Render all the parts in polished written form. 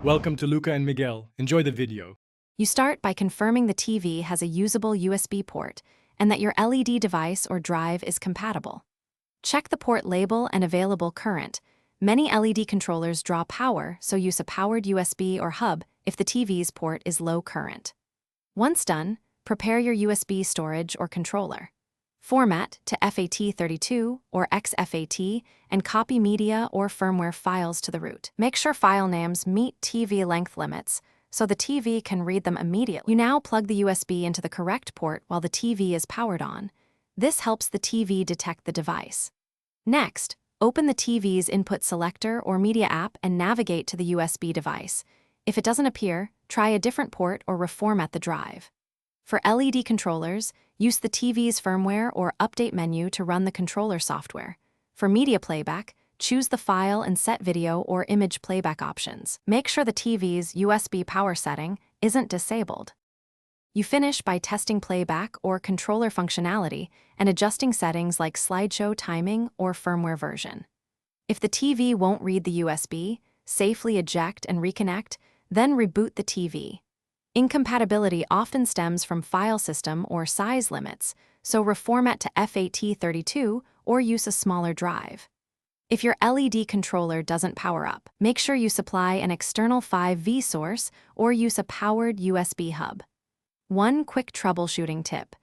Welcome to Luca and Miguel. Enjoy the video. You start by confirming the TV has a usable USB port and that your LED device or drive is compatible. Check the port label and available current. Many LED controllers draw power, so use a powered USB or hub if the TV's port is low current. Once done, prepare your USB storage or controller. Format to FAT32 or XFAT and copy media or firmware files to the root. Make sure file names meet TV length limits so the TV can read them immediately. You now plug the USB into the correct port while the TV is powered on. This helps the TV detect the device. Next, open the TV's input selector or media app and navigate to the USB device. If it doesn't appear, try a different port or reformat the drive. For LED controllers, use the TV's firmware or update menu to run the controller software. For media playback, choose the file and set video or image playback options. Make sure the TV's USB power setting isn't disabled. You finish by testing playback or controller functionality and adjusting settings like slideshow timing or firmware version. If the TV won't read the USB, safely eject and reconnect, then reboot the TV. Incompatibility often stems from file system or size limits, so reformat to FAT32 or use a smaller drive. If your LED controller doesn't power up, make sure you supply an external 5V source or use a powered USB hub. One quick troubleshooting tip.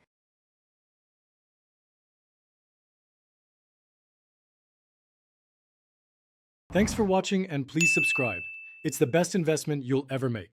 Thanks for watching and please subscribe. It's the best investment you'll ever make.